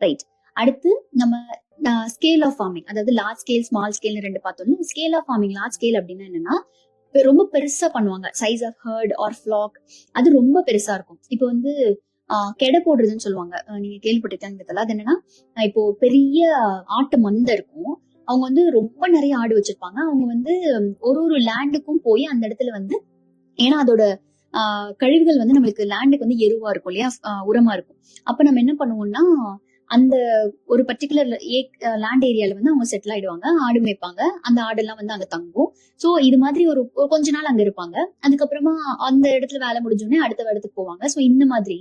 Right. அடுத்து நம்ம scale of farming, அதாவது லார்ஜ் ஸ்கேல் ஸ்மால் ஸ்கேல்னு ரெண்டு பார்த்தோம். Scale of farming, large scale அப்படின்னா என்னன்னா ரொம்ப பெருசா பண்ணுவாங்க. Size of herd or flock அது ரொம்ப பெருசா இருக்கும். இப்போ வந்து கெடை போடுறதுன்னு சொல்லுவாங்க, நீங்க கேள்விப்பட்டிருக்காங்க. அது என்னன்னா இப்போ பெரிய ஆட்டு மந்தை இருக்கும், அவங்க வந்து ரொம்ப நிறைய ஆடு வச்சிருப்பாங்க. அவங்க வந்து ஒரு லேண்டுக்கும் போய் அந்த இடத்துல வந்து, ஏன்னா அதோட கழிவுகள் வந்து நம்மளுக்கு லேண்டுக்கு வந்து எருவா இருக்கும் இல்லையா, உரமா இருக்கும். அப்ப நம்ம என்ன பண்ணுவோம்னா அந்த ஒரு பர்டிகுலர் லேண்ட் ஏரியால வந்து அவங்க செட்டில் ஆயிடுவாங்க, ஆடு மேய்ப்பாங்க, அந்த ஆடெல்லாம் வந்து அங்க தங்கும். சோ இது மாதிரி ஒரு கொஞ்ச நாள் அங்க இருப்பாங்க. அதுக்கப்புறமா அந்த இடத்துல வேலை முடிஞ்சோடனே அடுத்த இடத்துக்கு போவாங்க. சோ இந்த மாதிரி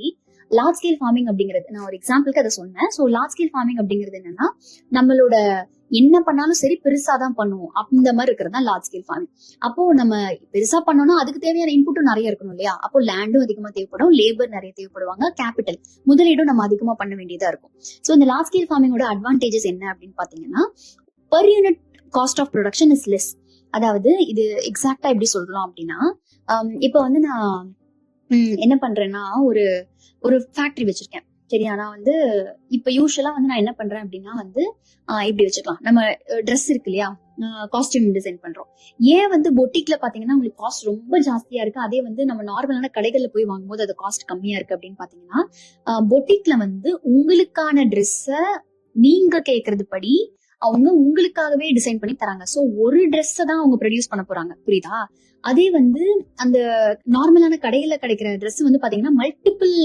லார்ஜ் ஸ்கேல் ஃபார்மிங் அப்படிங்கிறது, நான் ஒரு எக்ஸாம்பிளுக்கு அதை சொன்னேன். சோ லார்ஜ் ஸ்கேல் ஃபார்மிங் அப்படிங்கிறது என்னன்னா நம்மளோட என்ன பண்ணாலும் சரி பெருசாதான் பண்ணுவோம், அந்த மாதிரி இருக்கிறது தான் லார்ஜ் ஸ்கேல் ஃபார்மிங். அப்போ நம்ம பெருசா பண்ணோம்னா அதுக்கு தேவையான இன்புட்டும் நிறைய இருக்கணும் இல்லையா. அப்போ லேண்டும் அதிகமா தேவைப்படும், லேபர் நிறைய தேவைப்படுவாங்க, கேபிட்டல் முதலீடும் நம்ம அதிகமா பண்ண வேண்டியதா இருக்கும். சோ இந்த லார்ஜ் ஸ்கேல் ஃபார்மிங்கோட அட்வான்டேஜஸ் என்ன அப்படின்னு பாத்தீங்கன்னா, per unit cost of production is less. அதாவது இது எக்ஸாக்டா எப்படி சொல்லலாம் அப்படின்னா, இப்ப வந்து நான் என்ன பண்றேன்னா ஒரு ஃபேக்டரி வச்சிருக்கேன், சரியா. நான் வந்து இப்ப யூஸ்வலா வந்து நான் என்ன பண்றேன் அப்படின்னா வந்து இப்படி வச்சுக்கலாம், நம்ம ட்ரெஸ் இருக்கு இல்லையா, காஸ்டியூம் டிசைன் பண்றோம். ஏன் வந்து பொட்டிக்ல பாத்தீங்கன்னா உங்களுக்கு காஸ்ட் ரொம்ப ஜாஸ்தியா இருக்கு, அதே வந்து நம்ம நார்மலான கடைகள்ல போய் வாங்கும்போது அது காஸ்ட் கம்மியா இருக்கு அப்படின்னு பாத்தீங்கன்னா, பொட்டிக்ல வந்து உங்களுக்கான ட்ரெஸ்ஸ நீங்க கேக்குறது படி அவங்க உங்களுக்காகவே டிசைன் பண்ணி தராங்க. சோ ஒரு ட்ரெஸ் தான் அவங்க ப்ரொடியூஸ் பண்ண போறாங்க, புரியுதா. அதே வந்து அந்த நார்மலான கடையில கிடைக்கிற ட்ரெஸ் வந்து பாத்தீங்கன்னா மல்டிபிள்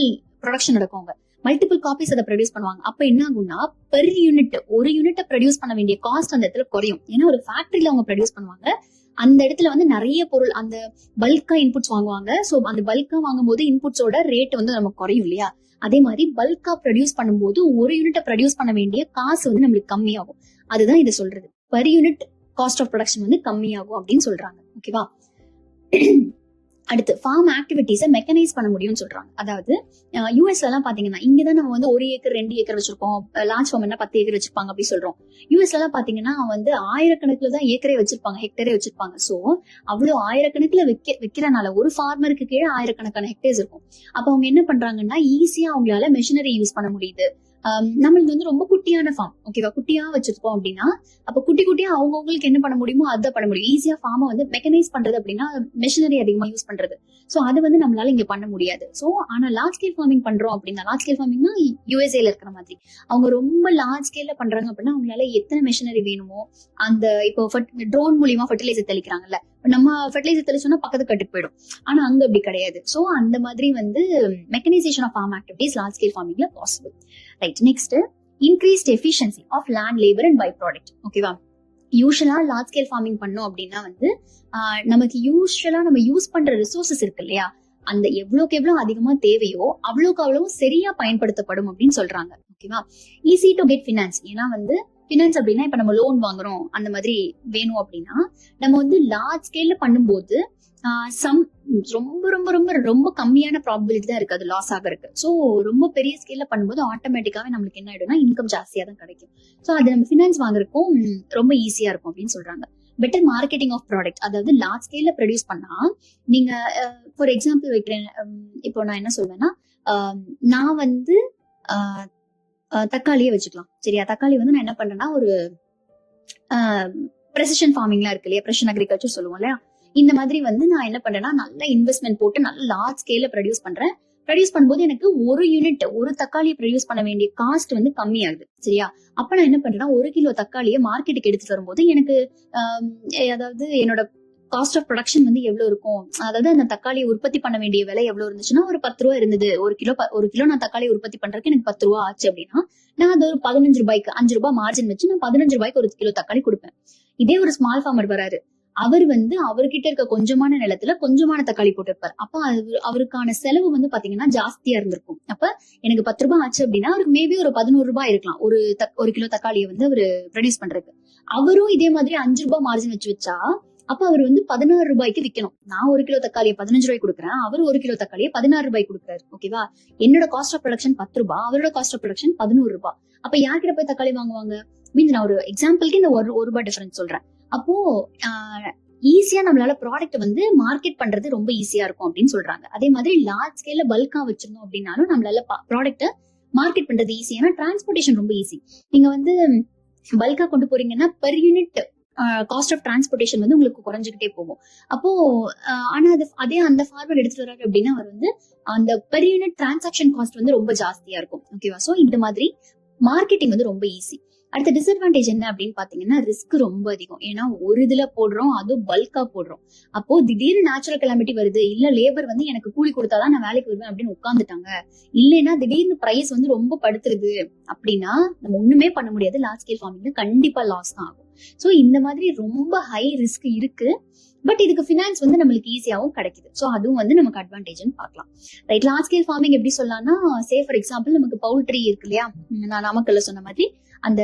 ப்ரொடக்ஷன் நடக்கும், அவங்க மல்டிபிள் காப்பீஸ் அதை ப்ரொடியூஸ் பண்ணுவாங்க. அப்ப என்ன ஆகும்னா பெர் யூனிட், ஒரு யூனிட்டை ப்ரொடியூஸ் பண்ண வேண்டிய காஸ்ட் அந்த இடத்துல குறையும். ஏன்னா ஒரு ஃபேக்டரியில அவங்க ப்ரொடியூஸ் பண்ணுவாங்க, அந்த இடத்துல வந்து நிறைய பொருள், அந்த பல்கா இன்புட்ஸ் வாங்குவாங்க. சோ அந்த பல்கா வாங்கும் போது இன்புட்ஸோட ரேட் வந்து நமக்கு குறையும் இல்லையா. அதே மாதிரி பல்கா ப்ரொடியூஸ் பண்ணும்போது ஒரு யூனிட்டை ப்ரொடியூஸ் பண்ண வேண்டிய காசு வந்து நம்மளுக்கு கம்மியாகும். அதுதான் இது சொல்றது, per unit cost of production வந்து கம்மியாகும் அப்படின்னு சொல்றாங்க. ஓகேவா. அடுத்து ஃபார்ம் ஆக்டிவிட்டிஸை மெக்கனைஸ் பண்ண முடியும்னு சொல்றாங்க. அதாவது யூஎஸ்ல எல்லாம் பாத்தீங்கன்னா, இங்கதான் நம்ம வந்து 1 ஏக்கர் 2 ஏக்கர் வச்சிருக்கோம், லார்ஜ் ஃபார்ம் 10 ஏக்கர் வச்சிருப்பாங்க அப்படி சொல்றோம். யூஎஸ்ல எல்லாம் பாத்தீங்கன்னா வந்து ஆயிரக்கணக்குல தான் ஏக்கரே வச்சிருப்பாங்க, ஹெக்டரே வச்சிருப்பாங்க. சோ அவ்வளவு ஆயிரக்கணக்குல வைக்கிறனால ஒரு ஃபார்மருக்கு கீழே ஆயிரக்கணக்கான ஹெக்டேர்ஸ் இருக்கும். அப்ப அவங்க என்ன பண்றாங்கன்னா ஈஸியா அவங்களால மெஷினரி யூஸ் பண்ண முடியுது. நம்மளுக்கு வந்து ரொம்ப குட்டியான ஃபார்ம், ஓகேவா, குட்டியா வச்சிருக்கோம் அப்படின்னா அப்ப குட்டியா அவங்களுக்கு என்ன பண்ண முடியுமோ அதை பண்ண முடியும். ஈஸியா ஃபார்மை வந்து மெக்கனைஸ் பண்றது அப்படின்னா மெஷினரி அதிகமா யூஸ் பண்றது. சோ அது வந்து நம்மளால இங்க பண்ண முடியாது. சோ ஆனா லார்ஜ் ஸ்கேல் ஃபார்மிங் பண்றோம் அப்படின்னா, லார்ஜ் ஸ்கேல் ஃபார்மிங்னா யூஎஸ்ஏல இருக்கிற மாதிரி அவங்க ரொம்ப லார்ஜ் ஸ்கேல்ல பண்றாங்க அப்படின்னா அவங்களால எத்தனை மெஷினரி வேணுமோ, அந்த இப்போ ட்ரோன் மூலியமா ஃபர்டிலைசர் தெளிக்கிறாங்கல்ல, நம்ம ஃபர்டிலைசர் தெளிச்சோம்னா பக்கத்து கட்டுக்கு போயிடும், ஆனா அங்க அப்படி கிடையாது. சோ அந்த மாதிரி வந்து mechanisation of farm activities large scale ஃபார்மிங்ல possible. Right. Next, increased efficiency of land, labour and by product. ஓகேவா. யூஸ்வலா லார்ஜ் ஸ்கேல் ஃபார்மிங் பண்ணோம் அப்படின்னா வந்து நமக்கு யூஸ்வலா நம்ம யூஸ் பண்ற ரிசோர்சஸ் இருக்கு இல்லையா, அந்த எவ்வளவுக்கு எவ்வளவு அதிகமா தேவையோ அவ்வளவுக்கு அவ்வளவு சரியா பயன்படுத்தப்படும் அப்படின்னு சொல்றாங்க. ஓகேவா. Easy to get finance. ஏன்னா வந்து ஃபினான்ஸ் அப்படின்னா இப்ப நம்ம லோன் வாங்குறோம் அந்த மாதிரி வேணும் அப்படின்னா நம்ம வந்து லார்ஜ் ஸ்கேல்ல பண்ணும்போது சம் ரொம்ப ரொம்ப ரொம்ப ரொம்ப கம்மியான ப்ராபபிலிட்டி தான் இருக்கு அது லாஸ் ஆகிறதுக்கு. ஸோ ரொம்ப பெரிய ஸ்கேல்ல பண்ணும்போது ஆட்டோமேட்டிக்காவே நம்மளுக்கு என்ன ஆயிடும்னா இன்கம் ஜாஸ்தியா தான் கிடைக்கும். ஸோ அது நம்ம ஃபினான்ஸ் வாங்குறதுக்கும் ரொம்ப ஈஸியா இருக்கும் அப்படின்னு சொல்றாங்க. பெட்டர் மார்க்கெட்டிங் ஆஃப் ப்ராடக்ட், அதாவது லார்ஜ் ஸ்கேல்ல ப்ரொடியூஸ் பண்ணா நீங்க ஃபார் எக்ஸாம்பிள் வைக்கிறேன். இப்போ நான் என்ன சொல்வேன்னா, நான் வந்து தக்காளியே வச்சுக்கலாம், சரியா. தக்காளி வந்து நான் என்ன பண்றேன்னா ஒரு ப்ரெசிஷன் ஃபார்மிங்லாம் இருக்கு இல்லையா, ப்ரெசிஷன் அக்ரிகல்ச்சர் சொல்லுவோம் இல்லையா, இந்த மாதிரி வந்து நான் என்ன பண்றேன்னா நல்ல இன்வெஸ்ட்மெண்ட் போட்டு நல்ல லார்ஜ் ஸ்கேல்ல ப்ரொடியூஸ் பண்றேன். ப்ரொடியூஸ் பண்ணும்போது எனக்கு ஒரு யூனிட், ஒரு தக்காளியை ப்ரொடியூஸ் பண்ண வேண்டிய காஸ்ட் வந்து கம்மியாகுது, சரியா. அப்ப நான் என்ன பண்றேன்னா 1 கிலோ தக்காளியை மார்க்கெட்டுக்கு எடுத்துட்டு வரும்போது எனக்கு அதாவது என்னோட காஸ்ட் ஆஃப் ப்ரொடக்ஷன் வந்து எவ்வளவு இருக்கும், அதாவது அந்த தக்காளியை உற்பத்தி பண்ண வேண்டிய விலை எவ்வளவு இருந்துச்சுன்னா ஒரு 10 ரூபா இருந்தது, ஒரு கிலோ நான் தக்காளி உற்பத்தி பண்றதுக்கு எனக்கு 10 ரூபா ஆச்சு அப்படின்னா நான் அது ஒரு 15 ரூபாய்க்கு 5 ரூபாய் மார்ஜின் வச்சு நான் 15 ரூபாய்க்கு ஒரு கிலோ தக்காளி கொடுப்பேன். இதே ஒரு ஸ்மால் ஃபார்மர் வராரு, அவர் வந்து அவர்கிட்ட இருக்க கொஞ்சமான நிலத்துல கொஞ்சமான தக்காளி போட்டிருப்பாரு. அப்ப அவருக்கான செலவு வந்து பாத்தீங்கன்னா ஜாஸ்தியா இருந்திருக்கும். அப்ப எனக்கு 10 ரூபாய் ஆச்சு அப்படின்னா அவருக்கு மேபி ஒரு 11 ரூபாய் இருக்கலாம் ஒரு கிலோ தக்காளியை வந்து அவரு ப்ரொடியூஸ் பண்றதுக்கு. அவரும் இதே மாதிரி 5 ரூபாய் மார்ஜின் வச்சா அப்ப அவர் வந்து 16 ரூபாய்க்கு விற்கணும். நான் 1 கிலோ தக்காளியை 15 ரூபாய்க்கு கொடுக்குறேன், அவர் 1 கிலோ தக்காளியை 16 ரூபாய்க்கு கொடுக்குறாரு. ஓகேவா. என்னோட காஸ்ட் ஆஃப் ப்ரொடக்ஷன் 10 ரூபாய், அவரோட காஸ்ட் ஆஃப் ப்ரொடக்ஷன் 11 ரூபாய். அப்ப யார்கிட்ட போய் தக்காளி வாங்குவாங்க? மீன்ஸ் நான் ஒரு எக்ஸாம்பிளுக்கு இந்த 1 ரூபாய் டிஃபரன்ஸ் சொல்றேன். அப்போ ஈஸியா நம்மளால ப்ராடக்ட் வந்து மார்க்கெட் பண்றது ரொம்ப ஈஸியா இருக்கும் அப்படின்னு சொல்றாங்க. அதே மாதிரி லார்ஜ் ஸ்கேல்ல பல்கா வச்சிருந்தோம் அப்படின்னாலும் நம்மளால ப்ராடக்ட மார்க்கெட் பண்றது ஈஸி. ஏன்னா டிரான்ஸ்போர்டேஷன் ரொம்ப ஈஸி. நீங்க வந்து பல்கா கொண்டு போறீங்கன்னா per unit cost of transportation வந்து உங்களுக்கு குறைஞ்சிக்கிட்டே போகும். அப்போ ஆனா அதே அந்த ஃபார்மர் எடுத்துட்டு வராரு அப்படின்னா அவர் வந்து அந்த பெர் யூனிட் டிரான்சாக்ஷன் காஸ்ட் வந்து ரொம்ப ஜாஸ்தியா இருக்கும். ஓகேவா? சோ இந்த மாதிரி மார்க்கெட்டிங் வந்து ரொம்ப ஈஸி. அடுத்த டிஸ்அட்வான்டேஜ் என்ன அப்படின்னு பாத்தீங்கன்னா ரிஸ்க் ரொம்ப அதிகம். ஏன்னா ஒரு இதுல போடுறோம், அதுவும் பல்கா போடுறோம். அப்போ திடீர்னு நேச்சுரல் கலாமிட்டி வருது, இல்ல லேபர் வந்து எனக்கு கூலி கொடுத்தாதான் நான் வேலைக்கு வருவேன் அப்படின்னு உட்காந்துட்டாங்க, இல்லைன்னா திடீர்னு பிரைஸ் வந்து ரொம்ப படுத்துருது அப்படின்னா நம்ம ஒண்ணுமே பண்ண முடியாது. லார்ஜ் ஸ்கேல் ஃபார்மிங்ல கண்டிப்பா லாஸ் தான் ஆகும். சோ இந்த மாதிரி ரொம்ப ஹை ரிஸ்க் இருக்கு. பட் இதுக்கு ஃபினான்ஸ் வந்து நம்மளுக்கு ஈஸியாவும் கிடைக்குது. சோ அதுவும் வந்து நமக்கு அட்வான்டேஜ்னு பார்க்கலாம். ரைட், லார்ஜ் ஸ்கேல் ஃபார்மிங் எப்படி சொல்லலாம்னா, சே ஃபார் எக்ஸாம்பிள் நமக்கு பவுல்ட்ரி இருக்கு இல்லையா, நான் நாமக்கல்ல சொன்ன மாதிரி அந்த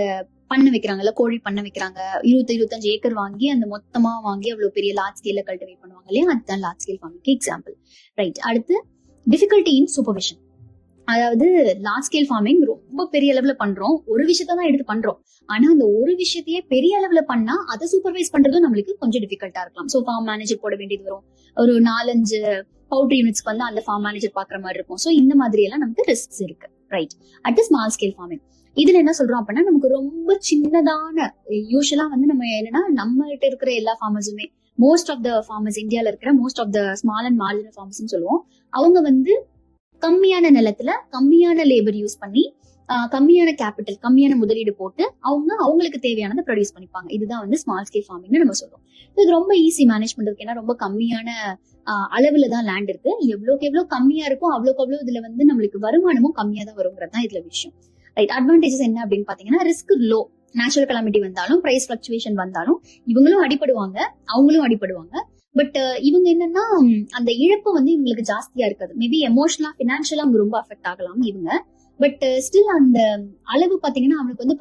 பண்ண வைக்கிறாங்கல்ல, கோழி பண்ண வைக்கிறாங்க, 20-25 ஏக்கர் வாங்கி அந்த மொத்தமா வாங்கி அவ்வளவு பெரிய லார்ஜ் ஸ்கேல்ல கல்டிவேட் பண்ணுவாங்க இல்லையா, அதுதான் large scale farming example. Right, அடுத்து டிஃபிகல்ட்டி இன் சூப்பர்விஷன். அதாவது லார்ஜ் ஸ்கேல் ஃபார்மிங் ரொம்ப பெரிய அளவுல பண்றோம், ஒரு விஷயத்த தான் எடுத்து பண்றோம். ஆனா அந்த ஒரு விஷயத்தையே பெரிய அளவுல பண்ணா அதை சூப்பர்வைஸ் பண்றதும் நம்மளுக்கு கொஞ்சம் டிஃபிகல்ட்டா இருக்கலாம். சோ ஃபார்ம் மேனேஜர் போட வேண்டியது வரும். ஒரு 4-5 பவுல்ட்ரி யூனிட்ஸ்க்கு வந்து அந்த ஃபார்ம் மேனேஜர் பாக்குற மாதிரி இருக்கும். சோ இந்த மாதிரி எல்லாம் நமக்கு ரிஸ்க்ஸ் இருக்கு. ரைட், அடுத்து ஸ்மால் ஸ்கேல் ஃபார்மிங். இதுல என்ன சொல்றோம் அப்படின்னா, நமக்கு ரொம்ப சின்னதான, யூஸ்வலா வந்து நம்ம என்னன்னா நம்ம கிட்ட இருக்கிற எல்லா ஃபார்மர்ஸுமே, மோஸ்ட் ஆஃப் த ஃபார்மர்ஸ் இந்தியால இருக்கிற most of the small and marginal farmers சொல்லுவோம், அவங்க வந்து கம்மியான நிலத்துல கம்மியான லேபர் யூஸ் பண்ணி கம்மியான கேபிட்டல், கம்மியான முதலீடு போட்டு அவங்களுக்கு தேவையானதை ப்ரொடியூஸ் பண்ணிப்பாங்க. இதுதான் வந்து ஸ்மால் ஸ்கேல் ஃபார்மிங்னு நம்ம சொல்றோம். இது ரொம்ப ஈஸி மேனேஜ் பண்றதுக்கு. ஏன்னா ரொம்ப கம்மியான அளவுல தான் லேண்ட் இருக்கு. எவ்வளவுக்கு எவ்வளவு கம்மியா இருக்கும் அவ்வளவுக்கு அவ்வளவு இதுல வந்து நம்மளுக்கு வருமானமும் கம்மியா தான் வருங்கிறது தான் இதுல விஷயம். ரைட், அட்வான்டேஜஸ் என்ன அப்படின்னு பாத்தீங்கன்னா, ரிஸ்க் லோ. நேச்சுரல் கலாமிட்டி வந்தாலும், பிரைஸ் பிளக்சுவேஷன் வந்தாலும் இவங்களும் அடிபடுவாங்க, அவங்களும் அடிபடுவாங்க. பட் இவங்க என்னன்னா, அந்த இழப்பு வந்து இவங்களுக்கு ஜாஸ்தியா இருக்காது. மேபி எமோஷனலா, பினான்சியலா அவங்க ரொம்ப அஃபெக்ட் ஆகலாம் இவங்க. பட் ஸ்டில் அந்த அளவு பாத்தீங்கன்னா அவனுக்கு வந்து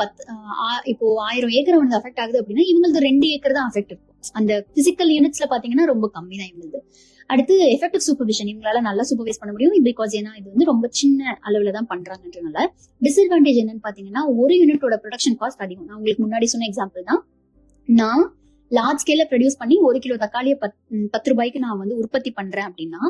இப்போ 1000 ஏக்கர் அவனுக்கு அஃபெக்ட் ஆகுது அப்படின்னா இவங்களுக்கு 2 ஏக்கர் தான் அஃபெக்ட் இருக்கும். அந்த பிசிக்கல் யூனிட்ஸ்ல பாத்தீங்கன்னா ரொம்ப கம்மி தான் இவங்களுக்கு. அடுத்து எஃபெக்டிவ் சூப்பர்விஷன். இவங்களால நல்லா சூப்பர்வைஸ் பண்ண முடியும், பிகாஸ் ஏன்னா இது வந்து ரொம்ப சின்ன அளவுல தான் பண்றாங்கன்றனால. டிஸ்அட்வான்டேஜ் என்னன்னு பாத்தீங்கன்னா, ஒரு யூனிட்டோட ப்ரொடக்ஷன் காஸ்ட் அதிகம். நான் உங்களுக்கு முன்னாடி சொன்ன எக்ஸாம்பிள் தான். நான் லார்ஜ் ஸ்கேல்ல ப்ரொடியூஸ் பண்ணி 1 கிலோ தக்காளியை 10 ரூபாய்க்கு நான் வந்து உற்பத்தி பண்றேன் அப்படின்னா,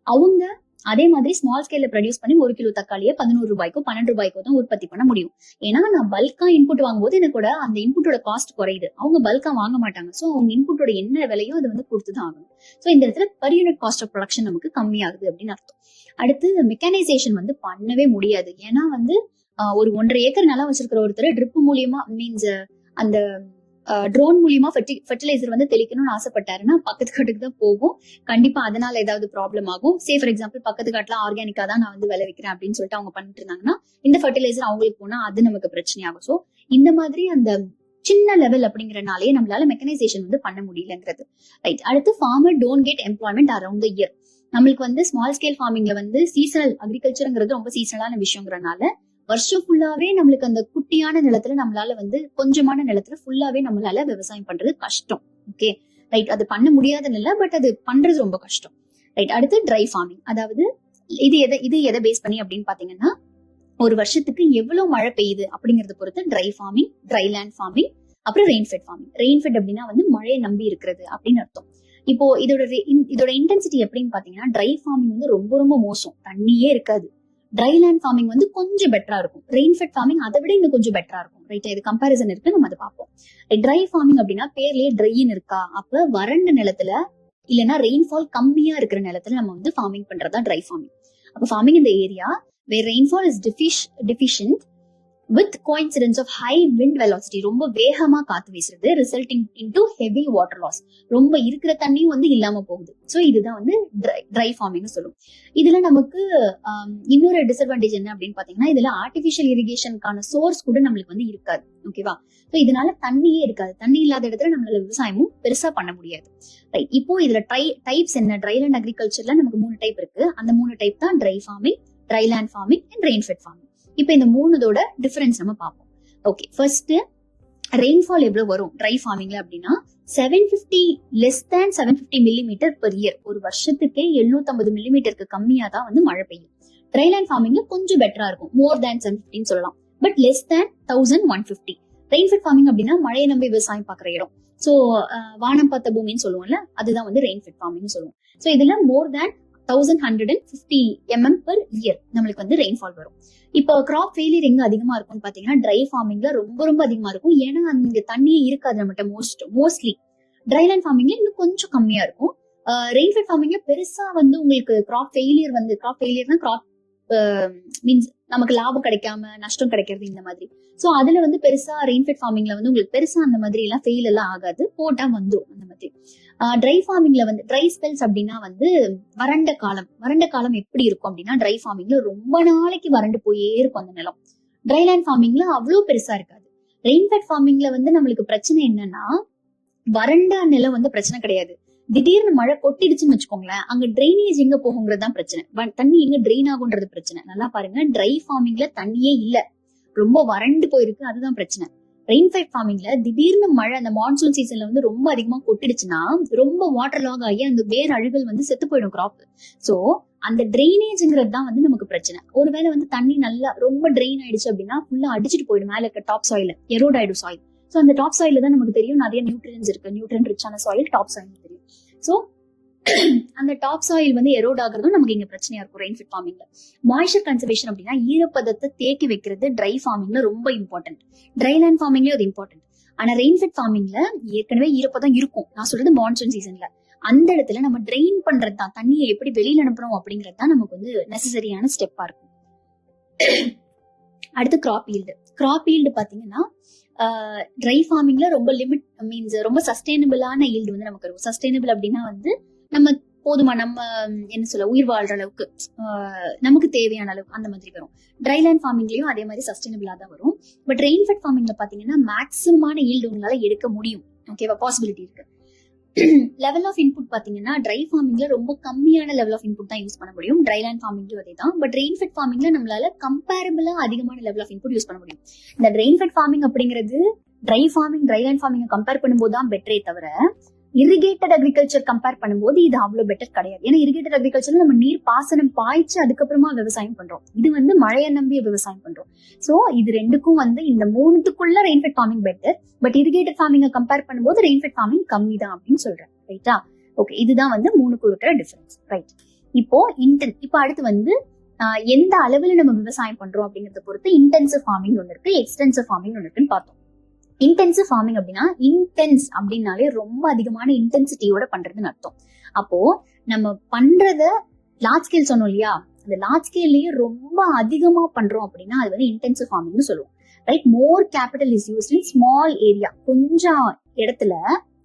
அவங்க அதே மாதிரி ஸ்மால் ஸ்கேல்ல ப்ரொடியூஸ் பண்ணி 1 கிலோ தக்காளியை 11 ரூபாய்க்கோ 12 ரூபாய்க்கோ தான் உற்பத்தி பண்ண முடியும். ஏன்னா நான் பல்கா இன்புட் வாங்கும்போது எனக்கு அந்த இன்புட்டோட காஸ்ட் குறையுது. அவங்க பல்கா வாங்க மாட்டாங்க. சோ அவங்க இன்புட்டோட என்ன விலையோ அதை வந்து கொடுத்துதான் ஆகணும். சோ இந்த இடத்துல per unit cost of production நமக்கு கம்மியாகுது அப்படின்னு அர்த்தம். அடுத்து மெக்கானைசேஷன் வந்து பண்ணவே முடியாது. ஏன்னா வந்து ஒரு 1.5 ஏக்கர் நிலம் வச்சிருக்கிற ஒருத்தர் ட்ரிப் மூலியமா, மீன்ஸ் அந்த ட்ரோன் மூலியமா ஃபெர்டிலைசர் வந்து தெளிக்கணும்னு ஆசைப்பட்டாருன்னா பக்கத்து காட்டுக்கு தான் போகும். கண்டிப்பா அதனால ஏதாவது ப்ராப்ளம் ஆகும். சே ஃபார் எக்ஸாம்பிள் பக்கத்து காட்டுல ஆர்கானிக்கா தான் நான் வந்து விளைவிக்கிறேன் அப்படின்னு சொல்லிட்டு அவங்க பண்ணிட்டு இருந்தாங்கன்னா இந்த ஃபெர்டிலைசர் அவங்களுக்கு போனா அது நமக்கு பிரச்சனை ஆகும். சோ இந்த மாதிரி அந்த சின்ன லெவல் அப்படிங்கறனாலே நம்மளால மெக்கனைசேஷன் வந்து பண்ண முடியலங்கிறது. ரைட், அடுத்து farmer don't get employment around the year. நம்மளுக்கு வந்து ஸ்மால் ஸ்கேல் ஃபார்மிங்ல வந்து சீசனல் அக்ரிகல்ச்சர்ங்கிறது ரொம்ப சீசனலான விஷயங்கிறனால வருஷம் ஃபுல்லாவே நம்மளுக்கு அந்த குட்டியான நிலத்துல நம்மளால வந்து கொஞ்சமான நிலத்துல ஃபுல்லாவே நம்மளால விவசாயம் பண்றது கஷ்டம். ஓகே, ரைட், அது பண்ண முடியாதுன்னு இல்ல, பட் அது பண்றது ரொம்ப கஷ்டம். ரைட், அடுத்து ட்ரை ஃபார்மிங். அதாவது இது எதை பேஸ் பண்ணி அப்படின்னு பாத்தீங்கன்னா, ஒரு வருஷத்துக்கு எவ்வளவு மழை பெய்யுது அப்படிங்கறத பொறுத்து dry farming, dry land farming, அப்புறம் ரெயின்ஃபெட் ஃபார்மிங். ரெயின்ஃபெட் அப்படின்னா வந்து மழையை நம்பி இருக்கிறது அப்படின்னு அர்த்தம். இப்போ இதோட இன்டென்சிட்டி எப்படின்னு பாத்தீங்கன்னா, ட்ரை ஃபார்மிங் வந்து ரொம்ப ரொம்ப மோசம், தண்ணியே இருக்காது. ட்ரை லேண்ட் ஃபார்மிங் வந்து கொஞ்சம் பெட்டரா இருக்கும். ரெயின்ஃபெட் ஃபார்மிங் அதை விட இன்னும் கொஞ்சம் பெட்டரா இருக்கும். ரைட், இது கம்பேரிசன் இருக்கு, நம்ம அதை பார்ப்போம். ட்ரை ஃபார்மிங் அப்படின்னா பேர்லயே ட்ரைன்னு இருக்கா, அப்ப வறண்ட நிலத்துல இல்லைன்னா ரெயின்ஃபால் கம்மியா இருக்கிற நிலத்துல நம்ம வந்து ஃபார்மிங் பண்றதா ட்ரை ஃபார்மிங். அப்ப ஃபார்மிங் இந்த area where rainfall is deficient with coincidence of high wind velocity, ரொம்ப வேகமா காத்து வீசுறது, resulting into heavy water loss, ரொம்ப இருக்கிற தண்ணியும் வந்து இல்லாம போகுது. சோ இதுதான் வந்து ட்ரை ஃபார்மிங் சொல்லுவோம். இதுல நமக்கு இன்னொரு டிஸ்அட்வான்டேஜ் என்ன அப்படின்னு பாத்தீங்கன்னா, இதுல ஆர்டிபிஷியல் இரிகேஷனுக்கான சோர்ஸ் கூட நம்மளுக்கு வந்து இருக்காது. ஓகேவா? சோ இதனால தண்ணியே இருக்காது. தண்ணி இல்லாத இடத்துல நம்மளால விவசாயமும் பெருசா பண்ண முடியாது. ரைட், இப்போ இதுல டைப்ஸ் என்ன? ட்ரை லேண்ட் அக்ரிகல்ச்சர்ல நமக்கு 3 டைப் இருக்கு. அந்த 3 டைப் தான் dry farming, dry land farming and rainfed farming. இப்ப இந்த 3தோட டிஃபரன்ஸ் நம்ம பார்ப்போம். ஓகே, ஃபர்ஸ்ட் ரெயின்ஃபால் எவ்வளவு வரும் ட்ரை ஃபார்மிங்ல அப்படின்னா, 750 மில்லிமீட்டர் பெர் இயர். ஒரு வருஷத்துக்கே 750 மில்லிமீட்டருக்கு கம்மியா தான் வந்து மழை பெய்யும். ட்ரை லேண்ட் ஃபார்மிங்ல கொஞ்சம் பெட்டரா இருக்கும், மோர் தேன் 750 சொல்லலாம், but less than 1150. Rainfed farming அப்படின்னா மழையை நம்பி விவசாயம் பாக்குற இடம். சோ வானம் பார்த்த பூமின்னு சொல்லுவோம்ல, அதுதான் வந்து ரெயின்ஃபெட் ஃபார்மிங் சொல்லுவோம். சோ இதுல மோர் தேன் 1150 mm per year நம்மளுக்கு வந்து ரெயின்ஃபால் வரும். இப்போ கிராப் ஃபெயிலியர் எங்க அதிகமா இருக்கும்னு பாத்தீங்கன்னா ட்ரை ஃபார்மிங்ல ரொம்ப ரொம்ப அதிகமா இருக்கும். ஏன்னா அங்க தண்ணியே இருக்காது நம்மகிட்ட மோஸ்ட்லி. ட்ரைலேண்ட் ஃபார்மிங்ல இன்னும் கொஞ்சம் கம்மியா இருக்கும். ரெயின்ஃபெட் ஃபார்மிங்ல பெருசா வந்து உங்களுக்கு கிராப் ஃபெயிலியர்னா கிராப் மீன்ஸ் நமக்கு லாபம் கிடைக்காம நஷ்டம் கிடைக்கிறது இந்த மாதிரி. சோ அதுல வந்து பெருசா ரெயின்ஃபெட் ஃபார்மிங்ல வந்து உங்களுக்கு பெருசா அந்த மாதிரி எல்லாம் ஃபெயில் எல்லாம் ஆகாது, போட்டா வந்துடும் அந்த மாதிரி. ட்ரை ஃபார்மிங்ல வந்து ட்ரை ஸ்பெல்ஸ் அப்படின்னா வந்து வறண்ட காலம் எப்படி இருக்கும் அப்படின்னா ட்ரை ஃபார்மிங்ல ரொம்ப நாளைக்கு வறண்டு போயே இருக்கும் அந்த நிலம். ட்ரைலேண்ட் ஃபார்மிங்ல அவ்வளவு பெருசா இருக்காது. ரெயின்ஃபெட் ஃபார்மிங்ல வந்து நம்மளுக்கு பிரச்சனை என்னன்னா வறண்ட நிலம் வந்து பிரச்சனை கிடையாது. திடீர்னு மழை கொட்டிடுச்சுன்னு வச்சுக்கோங்களேன், அங்க ட்ரைனேஜ் எங்க போகுங்கிறது தான் பிரச்சனை. தண்ணி எங்க ட்ரெயின் ஆகுன்றது பிரச்சனை. நல்லா பாருங்க, ட்ரை ஃபார்மிங்ல தண்ணியே இல்ல, ரொம்ப வறண்டு போயிருக்கு, அதுதான் பிரச்சனை. ரெயின்ஃபெட் ஃபார்மிங்ல திடீர்னு மழை அந்த மான்சூன் சீசன்ல வந்து ரொம்ப அதிகமா கொட்டிடுச்சுன்னா ரொம்ப வாட்டர் லாக் ஆகி அந்த வேர் அழுகல் வந்து செத்து போயிடும் கிராப். சோ அந்த ட்ரைனேஜ்ங்கிறது தான் வந்து நமக்கு பிரச்சனை. ஒருவேளை வந்து தண்ணி நல்லா ரொம்ப ட்ரெயின் ஆயிடுச்சு அப்படின்னா ஃபுல்லா அடிச்சுட்டு போயிடும் மேல இருக்க டாப் சாயில, எரோட் ஆயிடும் சாயில். சோ அந்த டாப் சாயில தான் நமக்கு தெரியும் நிறைய நியூட்ரியன்ஸ் இருக்கு, நியூட்ரியன் ரிச்சான சாயில் டாப் சாயில் தெரியும். சோ அந்த டாப் சாயில் வந்து எரோட் ஆகுறதும் நமக்கு இங்க பிரச்சனையா இருக்கும் ரெயின்ஃபெட் ஃபார்மிங்ல. மாய்ஸ்சர் கன்சர்வேஷன் அப்படின்னா ஈரப்பதத்தை தேக்கி வைக்கிறது ட்ரை ஃபார்மிங்ல ரொம்ப இம்பார்ட்டன்ட். ட்ரைலேண்ட் ஃபார்மிங்லயும் அது இம்பார்ட்டன்ட். ஆனா ரெயின்ஃபெட் ஃபார்மிங்ல ஏற்கனவே ஈரப்பதம் இருக்கும், நான் சொல்றது மான்சூன் சீசன்ல. அந்த இடத்துல நம்ம ட்ரெயின் பண்றது தான், தண்ணியை எப்படி வெளியில அனுப்புறோம் அப்படிங்கிறது தான் நமக்கு வந்து நெசசரியான ஸ்டெப்பா இருக்கும். அடுத்து கிராப் ஈல்டு பாத்தீங்கன்னா ட்ரை ஃபார்மிங்ல ரொம்ப லிமிட் மீன்ஸ் ரொம்ப சஸ்டைனபிளான ஈல்டு வந்து நமக்கு இருக்கும். சஸ்டைனபிள் அப்படின்னா வந்து நம்ம போதுமா நம்ம என்ன சொல்ல உயிர் வாழ்ற அளவுக்கு நமக்கு தேவையான அளவுக்கு அந்த மாதிரி வரும். ட்ரைலேண்ட் ஃபார்மிங்லயும் அதே மாதிரி சஸ்டைனபிளா தான் வரும். பட் ரெயின்ஃபெட் ஃபார்மிங்ல பாத்தீங்கன்னா மேக்ஸிமமான ஈல்டு உங்களால எடுக்க முடியும். ஓகேவா, பாசிபிலிட்டி இருக்கு. லெவல் ஆஃப் இன்புட் பாத்தீங்கன்னா ட்ரை ஃபார்மிங்ல ரொம்ப கம்மியான லெவல் ஆஃப் இன்புட் தான் யூஸ் பண்ண முடியும். ட்ரைலேண்ட் ஃபார்மிங்லயும் அதே தான். பட் ரெயின்ஃபெட் ஃபார்மிங்ல நம்மளால கம்பேரபிளா அதிகமான லெவல் ஆஃப் இன்புட் யூஸ் பண்ண முடியும். இந்த ரெயின்ஃபெட் ஃபார்மிங் அப்படிங்கிறது ட்ரைலேண்ட் ஃபார்மிங் கம்பேர் பண்ணும்போது தான் பெட்டரே தவிர இரிகேட்டட் அக்ரிகல்ச்சர் கம்பேர் பண்ணும்போது இது அவ்வளவு பெட்டர் கிடையாது. ஏன்னா இரிகேட்டட் அக்ரிகல்ச்சர்ல நம்ம நீர் பாசனம் பாய்ச்சி அதுக்கப்புறமா விவசாயம் பண்றோம். இது வந்து மழையை நம்பி விவசாயம் பண்றோம். சோ இது ரெண்டுக்கும் வந்து இந்த மூணுத்துக்குள்ள rainfed farming better. But irrigated farming compare பண்ணும்போது ரெயின்ஃபெட் ஃபார்மிங் கம்மி தான் அப்படின்னு சொல்றேன். ரைட்டா? ஓகே, இதுதான் வந்து மூணுக்கு இருக்கிற டிஃபரன்ஸ். ரைட். இப்போ அடுத்து வந்து எந்த அளவுல நம்ம விவசாயம் பண்றோம் அப்படிங்கறத பொறுத்து இன்டென்சிவ் ஃபார்மிங் ஒன்று இருக்கு, எக்ஸ்டென்சிவ் ஃபார்மிங் ஒன்று இருக்குன்னு பார்த்தோம். இன்டென்சிவ் ஃபார்மிங் அப்படின்னா இன்டென்ஸ் அப்படின்னாலே ரொம்ப அதிகமான இன்டென்சிட்டியோட பண்றதுன்னு அர்த்தம். அப்போ நம்ம பண்றத லார்ஜ் ஸ்கேல் சொன்னோம் இல்லையா, அந்த லார்ஜ் ஸ்கேல்லயே ரொம்ப அதிகமா பண்றோம் அப்படின்னா அது வந்து இன்டென்சிவ் ஃபார்மிங்னு சொல்லுவோம். Right? More capital is used in small area, கொஞ்சம் இடத்துல.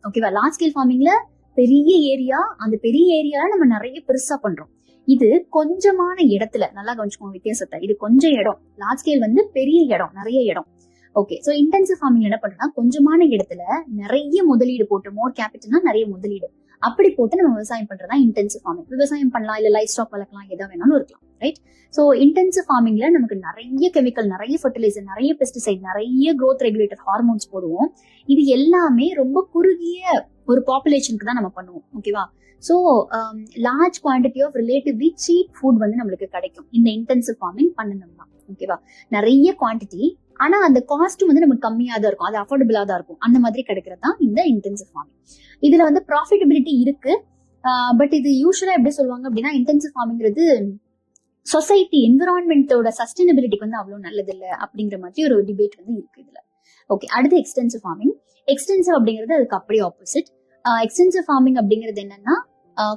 ஓகேவா? லார்ஜ் ஸ்கேல் ஃபார்மிங்ல பெரிய ஏரியா, அந்த பெரிய ஏரியால நம்ம நிறைய பெருசா பண்றோம். இது கொஞ்சமான இடத்துல, நல்லா கவனிச்சுக்கோங்க வித்தியாசத்தை. இது கொஞ்சம் இடம், லார்ஜ் ஸ்கேல் வந்து பெரிய இடம், நிறைய இடம். ஓகே, சோ இன்டென்சிவ் ஃபார்மிங் என்ன பண்றோம்னா கொஞ்சமான இடத்துல நிறைய முதலீடு போட்டு, மோர் கேபிட்டல்னா நிறைய முதலீடு, அப்படி போட்டு நம்ம விவசாயம் பண்றதா இன்டென்சிவ் ஃபார்மிங். விவசாயம் பண்ணலாம், இல்ல லைஃப் ஸ்டாக் வளர்க்கலாம், எதா வேணாலும் இருக்கலாம். ரைட்? சோ இன்டென்சிவ் ஃபார்மிங்ல நமக்கு நிறைய கெமிக்கல், நிறைய ஃபர்டிலைசர், நிறைய பெஸ்டிசைட், நிறைய growth ரெகுலேட்டர் ஹார்மோன்ஸ் போடுவோம். இது எல்லாமே ரொம்ப குறுகிய ஒரு பாப்புலேஷனுக்கு தான் நம்ம பண்ணுவோம். ஓகேவா? So large quantity of relatively cheap food வந்து நம்மளுக்கு கிடைக்கும் இந்த இன்டென்சிவ் ஃபார்மிங் பண்ணணும்னா. ஓகேவா? நிறைய குவான்டிட்டி, ஆனா அந்த காஸ்ட்டும் வந்து நமக்கு கம்மியா தான் இருக்கும், அது அஃபோர்டபிளா தான் இருக்கும். அந்த மாதிரி கிடைக்கிறது தான் இந்த இன்டென்சிவ் ஃபார்மிங். இதுல வந்து ப்ராஃபிட்டபிலிட்டி இருக்கு. பட் இது யூஸ்வலா எப்படி சொல்லுவாங்க அப்படின்னா இன்டென்சிவ் ஃபார்மிங்கிறது சொசைட்டி என்விரான்மெண்டோட சஸ்டைனபிலிட்டிக்கு வந்து அவ்வளவு நல்லது இல்லை அப்படிங்கிற மாதிரி ஒரு டிபேட் வந்து இருக்கு இதுல. ஓகே, அடுத்து எக்ஸ்டென்சிவ் ஃபார்மிங். எக்ஸ்டென்சிவ் அப்படிங்கிறது அதுக்கு அப்படியே ஆப்போசிட். எக்ஸ்டென்சிவ் ஃபார்மிங் அப்படிங்கிறது என்னன்னா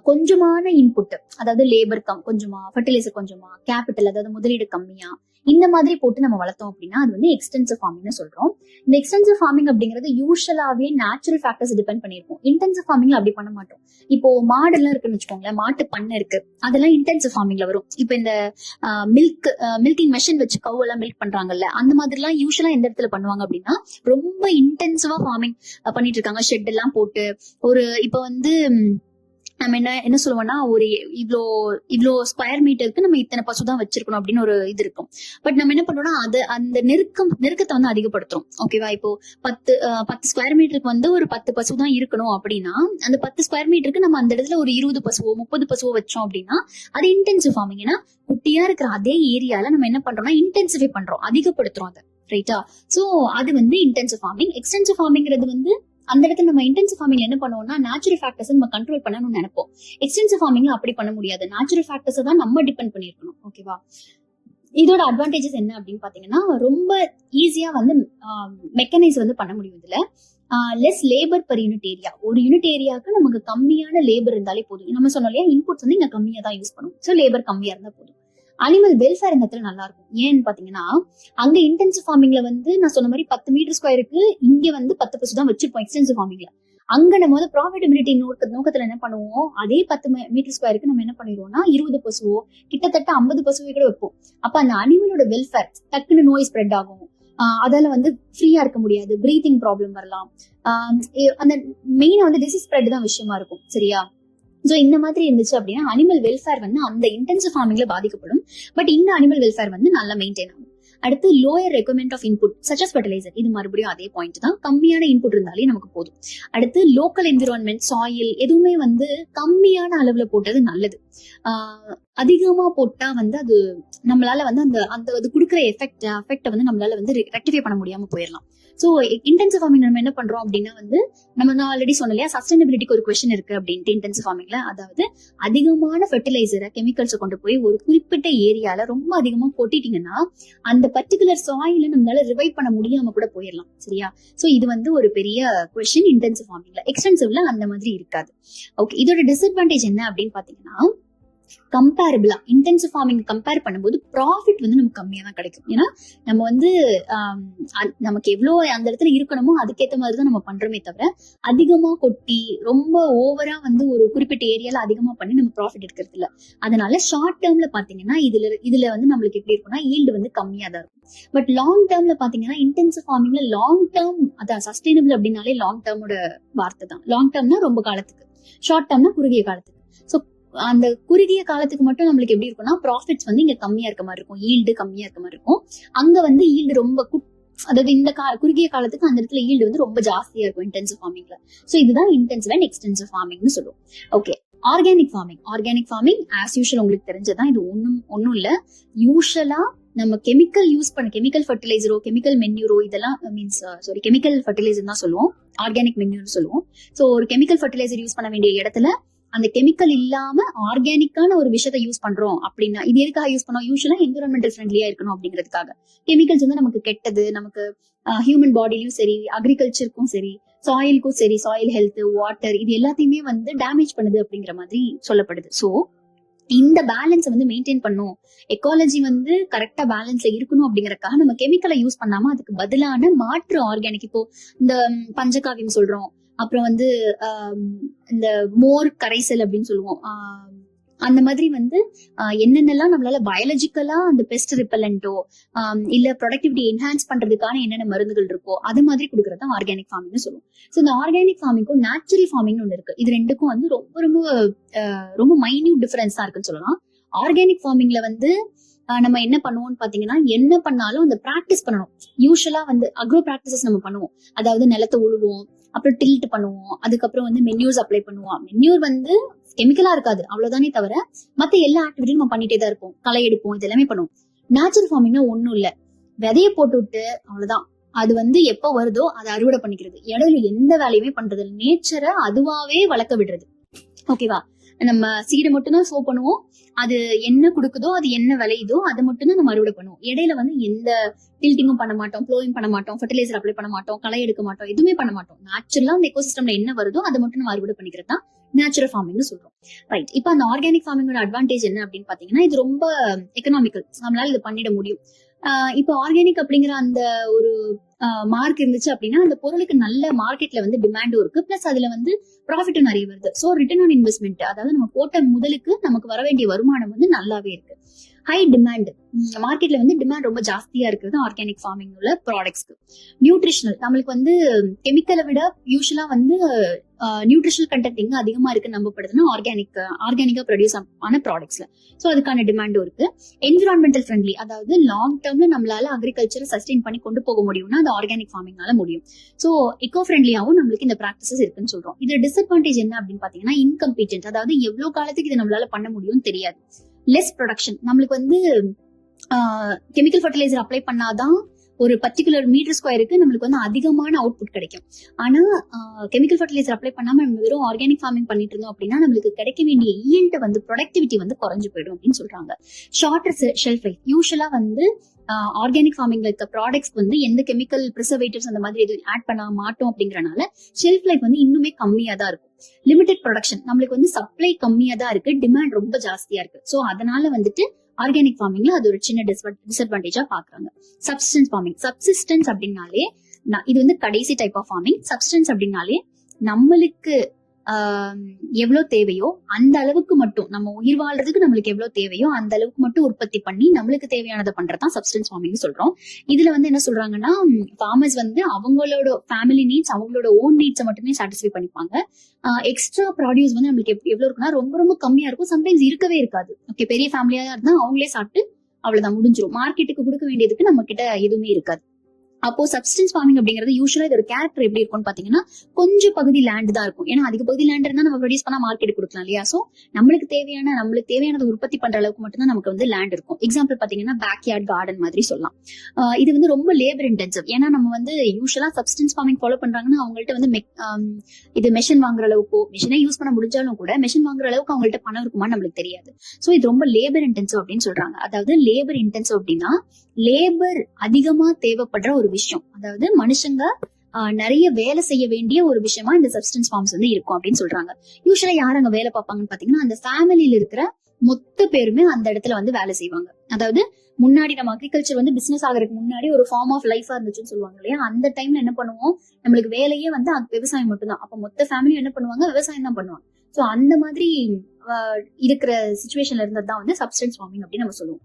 கொஞ்சமான இன்புட், அதாவது லேபர் கொஞ்சமா, ஃபர்டிலைசர் கொஞ்சமா, கேபிட்டல் அதாவது முதலீடு கம்மியா, இந்த மாதிரி போட்டு நம்ம வளர்த்தோம் அப்படின்னா அது வந்து எக்ஸ்டென்சிவ் ஃபார்மிங்னு சொல்றோம். இந்த எக்ஸ்டென்சிவ் ஃபார்மிங் அப்படிங்கிறது யூஸ்வலாவே நேச்சுரல் ஃபேக்டர்ஸ் டிபெண்ட் பண்ணிருக்கும். இன்டென்சிவ் ஃபார்மிங்ல அப்படி பண்ண மாட்டோம். இப்போ மாடு எல்லாம் இருக்குன்னு வச்சுக்கோங்களேன், மாட்டு பண்ணை இருக்கு, அதெல்லாம் இன்டென்சிவ் ஃபார்மிங்ல வரும். இப்போ இந்த மில்கிங் மெஷின் வச்சு கவு எல்லாம் மில்க் பண்றாங்கல்ல, அந்த மாதிரி எல்லாம் யூஸ்வலா எந்த இடத்துல பண்ணுவாங்க அப்படின்னா ரொம்ப இன்டென்சிவா ஃபார்மிங் பண்ணிட்டு இருக்காங்க, ஷெட் எல்லாம் போட்டு. ஒரு இப்போ வந்து நம்ம என்ன சொல்லுவோம்னா ஒரு இவ்வளோ ஸ்கொயர் மீட்டருக்கு நம்ம இத்தனை பசு தான் வச்சிருக்கணும் அப்படின்னு ஒரு இது இருக்கும். பட் நம்ம என்ன பண்றோம்னா அந்த நெருக்கத்தை வந்து அதிகப்படுத்துறோம். ஓகேவா? இப்போ 10 ஸ்கொயர் மீட்டருக்கு வந்து ஒரு 10 பசு தான் இருக்கணும் அப்படின்னா அந்த 10 ஸ்கொயர் மீட்டருக்கு நம்ம அந்த இடத்துல ஒரு 20 பசுவோ 30 பசுவோ வச்சோம் அப்படின்னா அது இன்டென்சிவ் ஃபார்மிங். ஏன்னா குட்டியா இருக்கிற அதே ஏரியால நம்ம என்ன பண்றோம்னா இன்டென்சிஃபை பண்றோம், அதிகப்படுத்துறோம் அதை. ரைட்டா? சோ அது வந்து இன்டென்சிவ் ஃபார்மிங். எக்ஸ்டென்சிவ் ஃபார்மிங்கிறது வந்து அந்த இடத்துல நம்ம இன்டென்சிவ் ஃபார்மிங்ல என்ன பண்ணுவோம்னா நேச்சுரல் ஃபேக்டர்ஸ் நம்ம கண்ட்ரோல் பண்ணணும்னு நினைப்போம். எக்ஸ்டென்சிவ் ஃபார்மிங்ல அப்படி பண்ண முடியாது. நேச்சுரல் ஃபேக்டர்ஸ் தான் நம்ம டிபெண்ட் பண்ணிருக்கணும். ஓகேவா? இதோட அட்வான்டேஜஸ் என்ன அப்படின்னு பாத்தீங்கன்னா, ரொம்ப ஈஸியா வந்து மெக்கனைஸ் வந்து பண்ண முடியும். இதுல less labour per unit area. ஒரு யூனிட் ஏரியாவுக்கு நமக்கு கம்மியான லேபர் இருந்தாலே போதும். நம்ம சொன்னோம் இல்லையா, இன்புட்ஸ் வந்து இங்க கம்மியா தான் யூஸ் பண்ணும். ஸோ லேபர் கம்மியா இருந்தா போதும். அனிமல் வெல்ஃபேர் இந்த இடத்துல நல்லா இருக்கும். ஏன்னு பாத்தீங்கன்னா, அங்க இன்டென்சிவ் ஃபார்மிங்ல வந்து நான் சொன்ன மாதிரி 10 மீட்டர் ஸ்கொயருக்கு இங்க வந்து 10 பசு தான் வச்சிருப்போம் எக்ஸ்டென்சிவ் ஃபார்மிங்ல. அங்க நம்ம வந்து ப்ராஃபிட்டபிலிட்டி நோக்கத்துல என்ன பண்ணுவோம், அதே 10 மீட்டர் ஸ்கொயருக்கு நம்ம என்ன பண்ணிடுவோம்னா 20 பசுவோ கிட்டத்தட்ட 50 பசுவை கூட வைப்போம். அப்ப அந்த அனிமலோட வெல்ஃபேர் டக்குன்னு நோய் ஸ்ப்ரெட் ஆகும். அதால வந்து ஃப்ரீயா இருக்க முடியாது, பிரீத்திங் ப்ராப்ளம் வரலாம். அந்த மெயினா வந்து டிசீஸ் ஸ்ப்ரெட் தான் விஷயமா இருக்கும். சரியா? சோ இந்த மாதிரி இருந்துச்சு அப்படின்னா அனிமல் வெல்ஃபேர் வந்து அந்த இன்டென்சிவ் ஃபார்மிங்ல பாதிக்கப்படும். பட் இந்த அனிமல் வெல்ஃபேர் வந்து நல்லா மெயின்டைன் ஆகும். அடுத்து lower requirement of input such as fertiliser. இது மறுபடியும் அதே பாயிண்ட் தான், கம்மியான இன்புட் இருந்தாலே நமக்கு போதும். அடுத்து லோக்கல் என்விரான்மெண்ட், சாயில் எதுவுமே வந்து கம்மியான அளவுல போட்டது நல்லது. அதிகமா போட்டா வந்து அது நம்மளால வந்து அந்த அந்த அது கொடுக்குற எஃபெக்ட வந்து நம்மளால வந்து ரெக்டிஃபை பண்ண முடியாம போயிடலாம். ஸோ இன்டென்சிவ் ஃபார்மிங் நம்ம என்ன பண்றோம் அப்படின்னா வந்து நம்ம ஆல்ரெடி சொன்னோம் இல்லையா, சஸ்டைனபிலிட்டிக்கு ஒரு கொஸ்டின் இருக்கு அப்படின்ட்டு இன்டென்சிவ் ஃபார்மிங்ல. அதாவது அதிகமான ஃபெர்டிலைசரை கெமிக்கல்ஸை கொண்டு போய் ஒரு குறிப்பிட்ட ஏரியால ரொம்ப அதிகமா கொட்டிட்டீங்கன்னா அந்த பர்டிகுலர் சாயில நம்மளால ரிவைவ் பண்ண முடியாம கூட போயிடலாம். சரியா? சோ இது வந்து ஒரு பெரிய கொஸ்டின் இன்டென்சிவ் ஃபார்மிங்ல. எக்ஸ்டென்சிவ்ல அந்த மாதிரி இருக்காது. ஓகே, இதோட டிஸ்அட்வான்டேஜ் என்ன அப்படின்னு பாத்தீங்கன்னா, கம்பேரபிளா இன்டென்சிவ் ஃபார்மிங் கம்பேர் பண்ணும்போது ப்ராஃபிட் வந்து நமக்கு கம்மியா தான் கிடைக்கும். ஏன்னா நம்ம வந்து நமக்கு எவ்வளவு அந்த இடத்துல இருக்கணுமோ அதுக்கேற்ற மாதிரி தான் நம்ம பண்றோமே தவிர அதிகமா கொட்டி ரொம்ப ஓவரா வந்து ஒரு குறிப்பிட்ட ஏரியால அதிகமா பண்ணி நம்ம ப்ராஃபிட் எடுக்கிறது இல்ல. அதனால ஷார்ட் டேர்ம்ல பாத்தீங்கன்னா இதுல வந்து நம்மளுக்கு எப்படி இருக்கும்னா ஈல்டு வந்து கம்மியா தான் இருக்கும். பட் லாங் டேர்ம்ல பாத்தீங்கன்னா இன்டென்சிவ் ஃபார்மிங்ல லாங் டேர்ம், அதான் சஸ்டைனபிள் அப்படின்னாலே லாங் டேர்மோட வார்த்தை தான். லாங் டேர்ம்னா ரொம்ப காலத்துக்கு, ஷார்ட் டேர்ம்னா குறுகிய காலத்துக்கு. ஸோ அந்த குறுகிய காலத்துக்கு மட்டும் நம்மளுக்கு எப்படி இருக்கும்னா ப்ராஃபிட்ஸ் வந்து இங்க கம்மியா இருக்க மாதிரி இருக்கும், ஈல்டு கம்மியா இருக்க மாதிரி இருக்கும். அங்க வந்து ஈல்டு ரொம்ப அதாவது இந்த குறுகிய காலத்துக்கு அந்த இடத்துல ஈல்டு வந்து ரொம்ப ஜாஸ்தியா இருக்கும் இன்டென்சிவ் ஃபார்மிங்ல. சோ இதுதான் இன்டென்சிவ் அண்ட் எக்ஸ்டென்சிவ் ஃபார்மிங்னு சொல்லுவோம். Okay, organic farming as usual உங்களுக்கு தெரிஞ்சதான். இது ஒன்னும் இல்ல. யூஷுவலா நம்ம கெமிக்கல் ஃபர்டிலைசரோ கெமிக்கல் மென்யூரோ இதெல்லாம் கெமிக்கல் ஃபர்டிலைசர் தான் சொல்லுவோம், ஆர்கானிக் மென்யூர்னு சொல்லுவோம். சோ ஒரு கெமிக்கல் ஃபர்டிலைசர் யூஸ் பண்ண வேண்டிய இடத்துல அந்த கெமிக்கல் இல்லாம ஆர்கானிக்கான ஒரு விஷயத்தை யூஸ் பண்றோம் அப்படின்னா இது எதுக்காக யூஸ் பண்ணோம்? யூஸ்வலா என்விரான்மெண்டல் ஃப்ரெண்ட்லியா இருக்கணும் அப்படிங்கிறதுக்காக. கெமிக்கல்ஸ் வந்து நமக்கு கெட்டது, நமக்கு ஹியூமன் பாடியிலும் சரி, அக்ரிகல்ச்சருக்கும் சரி, சாயிலுக்கும் சரி, சாயில் ஹெல்த், வாட்டர் இது எல்லாத்தையுமே வந்து டேமேஜ் பண்ணுது அப்படிங்கிற மாதிரி சொல்லப்படுது. சோ இந்த பேலன்ஸ் வந்து மெயின்டைன் பண்ணும், எக்காலஜி வந்து கரெக்டா பேலன்ஸ்ல இருக்கணும் அப்படிங்கறதுக்காக நம்ம கெமிக்கலை யூஸ் பண்ணாம அதுக்கு பதிலான மாற்று ஆர்கானிக், இப்போ இந்த பஞ்சகாவியம் சொல்றோம், அப்புறம் வந்து இந்த மோர் கரைசல் அப்படின்னு சொல்லுவோம். அந்த மாதிரி வந்து என்னென்னலாம் நம்மளால பயாலஜிக்கலா அந்த பெஸ்ட் ரிப்பலண்டோ இல்ல ப்ரொடக்டிவிட்டி என்ஹான்ஸ் பண்றதுக்கான என்னென்ன மருந்துகள் இருக்கோ அது மாதிரி கொடுக்கறது தான் ஆர்கானிக் ஃபார்மிங்னு சொல்லுவோம். ஸோ இந்த ஆர்கானிக் ஃபார்மிங்கும் நேச்சுரல் ஃபார்மிங்னு ஒன்று இருக்கு. இது ரெண்டுக்கும் வந்து ரொம்ப ரொம்ப ரொம்ப மைன்யூட் டிஃபரன்ஸ் தான் இருக்குன்னு சொல்லலாம். ஆர்கானிக் ஃபார்மிங்ல வந்து நம்ம என்ன பண்ணுவோம்னு பாத்தீங்கன்னா, என்ன பண்ணாலும் அந்த பிராக்டிஸ் பண்ணணும். யூஸ்வலா வந்து அக்ரோ பிராக்டிசஸ் நம்ம பண்ணுவோம். அதாவது நிலத்தை உழுவோம், அப்புறம் டில்ட் பண்ணுவோம், அதுக்கப்புறம் வந்து மென்யூர்ஸ் அப்ளை பண்ணுவோம். மென்யூர் வந்து கெமிக்கலா இருக்காது அவ்வளவுதானே தவிர மத்த எல்லா ஆக்டிவிட்டியும் நம்ம பண்ணிட்டே தான் இருப்போம், களை எடுப்போம், இது எல்லாமே பண்ணுவோம். நேச்சுரல் ஃபார்மிங்னா ஒண்ணும் இல்ல, விதைய போட்டு விட்டு அவ்வளவுதான். அது வந்து எப்ப வருதோ அதை அறுவடை பண்ணிக்கிறது, இடையில எந்த வேலையுமே பண்றது இல்லை, நேச்சரை அதுவாவே வளர்க்க விடுறது. ஓகேவா? நம்ம சீடை மட்டும் தான் சோ பண்ணுவோம், அது என்ன கொடுக்குதோ அது என்ன விளையுதோ அதை மட்டும் தான் நம்ம அறுவடை பண்ணுவோம். இடையில வந்து எந்த டில்டிங்கும் பண்ண மாட்டோம், ப்ளோயிங் பண்ண மாட்டோம், ஃபர்டிலைசர் அப்ளை பண்ண மாட்டோம், களை எடுக்க மாட்டோம், எதுவுமே பண்ண மாட்டோம். நேச்சுரலா அந்த எக்கோசிஸ்டம்ல என்ன வருதோ அதை மட்டும் நம்ம அறுவடை பண்ணிக்கிறது தான் நேச்சுரல் ஃபார்மிங்னு சொல்றோம். ரைட். இப்ப அந்த ஆர்கானிக் ஃபார்மிங்கோட அட்வான்டேஜ் என்ன அப்படின்னு பாத்தீங்கன்னா, இது ரொம்ப எக்கனாமிக்கல், நம்மளால இது பண்ணிட முடியும். இப்போ ஆர்கானிக் அப்படிங்கிற அந்த ஒரு மார்க் இருந்துச்சு அப்படின்னா அந்த பொருளுக்கு நல்ல மார்க்கெட்ல வந்து டிமாண்டும் இருக்கு, பிளஸ் அதுல வந்து ப்ராஃபிட்டும் நிறைய வருது. ஸோ ரிட்டர்ன் ஆன் இன்வெஸ்ட்மெண்ட், அதாவது நம்ம போட்ட முதலுக்கு நமக்கு வர வேண்டிய வருமானம் வந்து நல்லாவே இருக்கு. ஹை டிமாண்ட், மார்க்கெட்ல வந்து டிமாண்ட் ரொம்ப ஜாஸ்தியா இருக்கிறது ஆர்கானிக் ஃபார்மிங் உள்ள ப்ராடக்ட்ஸ்க்கு. நியூட்ரிஷனல், நம்மளுக்கு வந்து கெமிக்கலை விட யூஸ்வலா வந்து நியூட்ரிஷனல் கண்டென்ட் எங்க அதிகமா இருக்கு நம்பப்படுதுன்னா ஆர்கானிக்கா ப்ரொடியூஸ் ஆன ப்ராடக்ட்ஸ்ல. ஸோ அதுக்கான டிமாண்டும் இருக்கு. என்விரான்மெண்டல் ஃப்ரெண்ட்லி, அதாவது லாங் டேர்ம்ல நம்மளால அக்ரிகல்ச்சரை சஸ்டெயின் பண்ணி கொண்டு போக முடியும்னா அது ஆர்கானிக் ஃபார்மிங்னால முடியும். ஸோ எக்கோ ஃப்ரெண்ட்லியாவும் நம்மளுக்கு இந்த ப்ராக்டிசஸ் இருக்குன்னு சொல்றோம். இது டிஸ்அட்வான்டேஜ் என்ன அப்படின்னு பாத்தீங்கன்னா, இன்கம்பீட்டன்ட், அதாவது எவ்வளவு காலத்துக்கு இதை நம்மளால பண்ண முடியும்னு தெரியாது. லெஸ் ப்ரொடக்ஷன், நம்மளுக்கு வந்து கெமிக்கல் ஃபர்டிலைசர் அப்ளை பண்ணாதான் ஒரு பர்டிகுலர் மீட்டர் ஸ்கொயருக்கு நம்மளுக்கு வந்து அதிகமான அவுட்புட் கிடைக்கும். ஆனா கெமிக்கல் ஃபர்டிலைசர் அப்ளை பண்ணாம நம்ம வெறும் ஆர்கானிக் ஃபார்மிங் பண்ணிட்டு இருந்தோம் அப்படின்னா நம்மளுக்கு கிடைக்க வேண்டிய ஈல்ட் வந்து ப்ரொடக்டிவிட்டி வந்து குறைஞ்சு போயிடும் அப்படின்னு சொல்றாங்க. Shorter shelf life. யூஸ்வலா வந்து ஆர்கானிக் ஃபார்மிங்ல இருக்க ப்ராடக்ட்ஸ் வந்து எந்த கெமிக்கல் ப்ரிசர்வேட்டிவ்ஸ் அந்த மாதிரி எதுவும் ஆட் பண்ண மாட்டோம் அப்படிங்கறனால ஷெல்ஃப் லைஃப் வந்து இன்னுமே கம்மியா தான் இருக்கும். Limited production. நம்மளுக்கு வந்து சப்ளை கம்மியா தான் இருக்கு, டிமாண்ட் ரொம்ப ஜாஸ்தியா இருக்கு. சோ அதனால வந்துட்டு ஆர்கானிக் ஃபார்மிங்ல அது ஒரு சின்ன டிஸ்அட்வான்டேஜா பாக்குறாங்க. Subsistence farming. சப்சிஸ்டன்ஸ் அப்படின்னாலே இது வந்து கடைசி டைப் ஆஃப் ஃபார்மிங். சப்சிஸ்டன்ஸ் அப்படின்னாலே நம்மளுக்கு எவ்வளவு தேவையோ அந்த அளவுக்கு மட்டும், நம்ம உயிர் வாழ்றதுக்கு நம்மளுக்கு எவ்வளவு தேவையோ அந்த அளவுக்கு மட்டும் உற்பத்தி பண்ணி நம்மளுக்கு தேவையானதை பண்றதுதான் சப்சிஸ்டன்ஸ் ஃபார்மிங் சொல்றோம். இதுல வந்து என்ன சொல்றாங்கன்னா, ஃபார்மர்ஸ் வந்து அவங்களோட ஃபேமிலி நீட்ஸ், அவங்களோட ஓன் நீட்ஸை மட்டுமே சாட்டிஸ்ஃபை பண்ணிப்பாங்க. எக்ஸ்ட்ரா ப்ராடியூஸ் வந்து நம்மளுக்கு எவ்வளவு இருக்குன்னா ரொம்ப ரொம்ப கம்மியா இருக்கும். சம்டைம்ஸ் இருக்கவே இருக்காது. ஓகே, பெரிய ஃபேமிலியா இருந்தா அவங்களே சாப்பிட்டு அவ்வளவுதான் முடிஞ்சிடும். மார்க்கெட்டுக்கு கொடுக்க வேண்டியதுக்கு நம்ம கிட்ட எதுவுமே இருக்காது. அப்போ சப்சிஸ்டன்ஸ் ஃபார்மிங் அப்படிங்கிறது யூஸ்வலா இதோட கேரக்டர் எப்படி இருக்கும்னு பாத்தீங்கன்னா, கொஞ்சம் பகுதி லேண்ட் தான் இருக்கும். ஏன்னா அதிக பகுதி லேண்ட் இருந்தா நம்ம ப்ரொடியூஸ் பண்ணா மார்க்கெட் கொடுக்கலாம் இல்லையா. சோ நம்மளுக்கு தேவையானதை உற்பத்தி பண்ற அளவுக்கு மட்டும் தான் நமக்கு வந்து லேண்ட் இருக்கும். எக்ஸாம்பிள் பாத்தீங்கன்னா பேக்யார்ட் கார்டன் மாதிரி சொல்லலாம். இது வந்து ரொம்ப லேபர் இன்டென்சிவ். ஏன்னா நம்ம வந்து யூஸ்வலா சப்சிஸ்டன்ஸ் ஃபார்மிங் ஃபாலோ பண்றாங்கன்னா அவங்கள்ட்ட வந்து இது மெஷின் வாங்குற அளவுக்கோ, மெஷினை யூஸ் பண்ண முடிஞ்சாலும் கூட மெஷின் வாங்குற அளவுக்கு அவங்கள்ட்ட பணம் இருக்குமான்னு நம்மளுக்கு தெரியாது. சோ இது ரொம்ப லேபர் இன்டென்சிவ் அப்படின்னு சொல்றாங்க. அதாவது லேபர் இன்டென்சிவ் அப்படின்னா லேபர் அதிகமா தேவைப்படுற ஒரு விஷயம். அதாவது மனுஷங்க நிறைய வேலை செய்ய வேண்டிய ஒரு விஷயமா இந்த சப்சிஸ்டன்ஸ் ஃபார்ம்ஸ் வந்து இருக்கும் அப்படின்னு சொல்றாங்க. யூஸ்வலா யார் அங்க வேலை பார்ப்பாங்கன்னு பாத்தீங்கன்னா, அந்த ஃபேமிலியில இருக்கிற மொத்த பேருமே அந்த இடத்துல வந்து வேலை செய்வாங்க. அதாவது முன்னாடி நம்ம அக்ரிகல்ச்சர் வந்து பிசினஸ் ஆகிறதுக்கு முன்னாடி ஒரு ஃபார்ம் ஆஃப் லைஃபா இருந்துச்சுன்னு சொல்லுவாங்க இல்லையா. அந்த டைம்ல என்ன பண்ணுவோம், நம்மளுக்கு வேலையே வந்து விவசாயம் மட்டும்தான். அப்ப மொத்த ஃபேமிலியும் என்ன பண்ணுவாங்க, விவசாயம் தான் பண்ணுவாங்க. சோ அந்த மாதிரி இருக்கிற சிச்சுவேஷன்ல இருந்ததுதான் வந்து சப்சிஸ்டன்ஸ் ஃபார்மிங் அப்படின்னு நம்ம சொல்லுவோம்.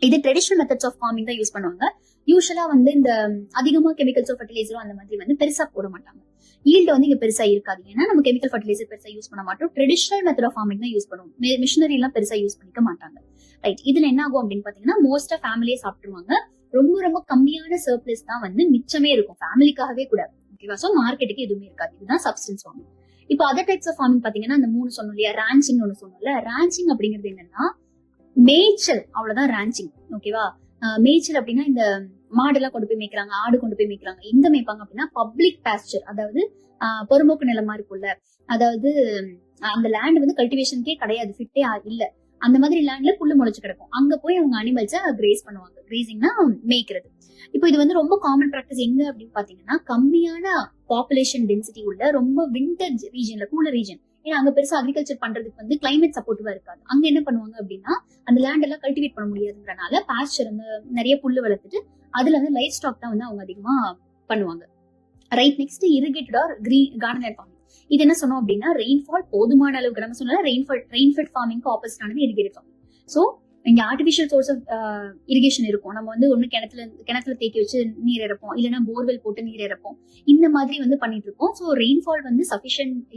இது ட்ரெடிஷனல் மெத்தட்ஸ் ஆஃப் ஃபார்மிங் தான் யூஸ் பண்ணுவாங்க. யூஸ்வலா வந்து இந்த அதிகமா கெமிக்கல்ஸோ ஃபர்டிலைசரோ அந்த மாதிரி வந்து பெருசா போட மாட்டாங்க. ஈல்டு வந்து இங்க பெருசா இருக்காது. ஏன்னா நம்ம கெமிக்கல் ஃபர்டிலைசர் பெருசா யூஸ் பண்ண மாட்டோம். ட்ரெடிஷனல் மெத்தட் ஆஃப் ஃபார்மிங் தான் யூஸ் பண்ணுவோம். மிஷினரி எல்லாம் பெருசா யூஸ் பண்ணிக்க மாட்டாங்க. ரைட். இதுல என்ன ஆகும் அப்படின்னு பாத்தீங்கன்னா, மோஸ்டா ஃபேமிலியே சாப்பிட்டுருவாங்க. ரொம்ப ரொம்ப கம்மியான சர்ப்ளஸ் தான் வந்து மிச்சமே இருக்கும், ஃபேமிலிக்காகவே கூட. ஓகேவா. சோ மார்க்கெட்டுக்கு எதுவுமே இருக்காது. இதுதான் சப்சிஸ்டன்ஸ் ஃபார்மிங். இப்போ அதர் டைப்ஸ் ஆஃப் ஃபார்மிங் பாத்தீங்கன்னா, அந்த 3 சொன்னோம் இல்லையா, ரான்ச்சிங் ஒன்னு சொன்னோம்ல. ரான்ச்சிங் அப்படிங்கிறது என்னன்னா மேய்ச்சல், அவ்வளவுதான் ரான்ச்சிங். ஓகேவா. மேய்ச்சல் அப்படின்னா இந்த மாடு எல்லாம் கொண்டு போய் மேய்க்கிறாங்க, ஆடு கொண்டு போய் மேய்க்கிறாங்க. எங்க மேய்ப்பாங்க அப்படின்னா பப்ளிக் பாஸ்டர், அதாவது பொறும்போக்கு நிலமா இருக்கும்ல. அதாவது அந்த லேண்ட் வந்து கல்டிவேஷனுக்கே கிடையாது, ஃபிட்டே இல்ல. அந்த மாதிரி லேண்ட்ல புல்லு முளைச்சு கிடக்கும். அங்க போய் அவங்க அனிமல்ஸை கிரேஸ் பண்ணுவாங்க. கிரேசிங்னா மேய்க்கிறது. இப்போ இது வந்து ரொம்ப காமன் ப்ராக்டிஸ் எங்க அப்படின்னு பாத்தீங்கன்னா, கம்மியான பாப்புலேஷன் டென்சிட்டி உள்ள ரொம்ப விண்டர் ரீஜன்ல, கூலர் ரீஜன். ஏன்னா அங்க பெருசா அக்ரிகல்ச்சர் பண்றதுக்கு வந்து கிளைமேட் சப்போர்ட்டிவா இருக்காது. அங்க என்ன பண்ணுவாங்க அப்படின்னா, அந்த லேண்ட் எல்லாம் கல்டிவேட் பண்ண முடியாதுன்றனால பாஸ்டர் வந்து நிறைய புல்லு வளர்த்துட்டு அதுல வந்து லைஃப் ஸ்டாக் தான் வந்து அவங்க அதிகமா பண்ணுவாங்க. Right. Next irrigated or garden farming. இது என்ன சொன்னோம் அப்படின்னா, ரெயின்ஃபால் போதுமான அளவுக்கு, நம்ம சொன்னா ரெயின்ஃபெட் ஃபார்மிங்க்கு ஆப்போசிட் ஆனது இரிகேட்டட் ஃபார்மிங். சோ இங்க ஆர்டிபிஷியல் சோர்ஸ் ஆஃப் இரிகேஷன் இருக்கும். நம்ம வந்து ஒண்ணு கிணத்துல தேக்கி வச்சு நீர் இறப்போம், இல்லைன்னா போர்வெல் போட்டு நீர் இறப்போம். இந்த மாதிரி வந்து பண்ணிட்டு இருக்கோம். சோ ரெயின்ஃபால் வந்து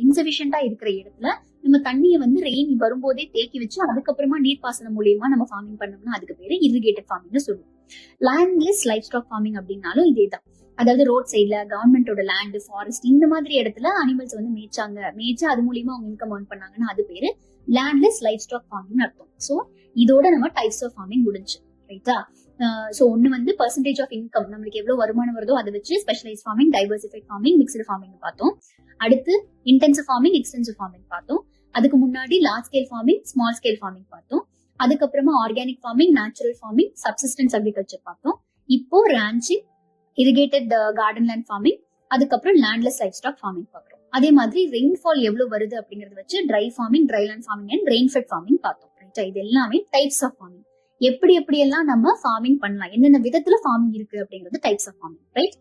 இன்சபிஷியன்டா இருக்கிற இடத்துல நம்ம தண்ணியை வந்து ரெயின் வரும்போதே தேக்கி வச்சு அதுக்கப்புறமா நீர்ப்பாசனம் மூலியமா நம்ம ஃபார்மிங் பண்ணோம்னா அதுக்கு பேரு இரிகேட்டட் ஃபார்மிங்னு சொல்லுவோம். லேண்ட்லெஸ் லைஃப் ஸ்டாக் ஃபார்மிங் அப்படின்னாலும் இதேதான். அதாவது ரோட் சைட்ல கவர்மெண்டோட லேண்ட், ஃபாரஸ்ட் இந்த மாதிரி இடத்துல அனிமல்ஸ் வந்து மேய்ச்சு அது மூலியமா அவங்க இன்கம் ஏர்ன் பண்ணாங்கன்னா அது பேரு லேண்ட்லெஸ் லைஃப் ஸ்டாக் ஃபார்மிங் அர்த்தம். சோ இதோட நம்ம டைப்ஸ் ஆஃப் ஃபார்மிங் முடிஞ்சு. ரைட்டா. சோ ஒன்னு வந்து பெர்சன்டேஜ் ஆஃப் இன்கம், நம்மளுக்கு எவ்வளவு வருமானம் வருதோ அதை வச்சு specialise farming, diversified farming, mixed farming பார்த்தோம். அடுத்து இன்டென்சிவ் ஃபார்மிங், எக்ஸ்டென்சிவ் ஃபார்மிங் பார்த்தோம். அதுக்கு முன்னாடி large scale farming, small scale farming பார்த்தோம். அதுக்கப்புறமா organic farming, natural farming, subsistence agriculture பார்த்தோம். இப்போ ranching, irrigated garden land farming, அதுக்கப்புறம் லேண்ட்லெஸ் லைஃப் ஸ்டாக் ஃபார்மிங் பார்க்கிறோம். அதே மாதிரி ரெயின்ஃபால் எவ்வளவு வருது அப்படிங்கறத வச்சு dry farming, dry land farming and rainfed farming பார்த்தோம். இது எல்லாமே டைப்ஸ் ஆஃப் ஃபார்மிங். எப்படி எல்லாம் நம்ம ஃபார்மிங் பண்ணலாம், என்னென்ன விதத்துல ஃபார்மிங் இருக்கு அப்படிங்கிறது டைப்ஸ் ஆஃப் ஃபார்மிங். ரைட்.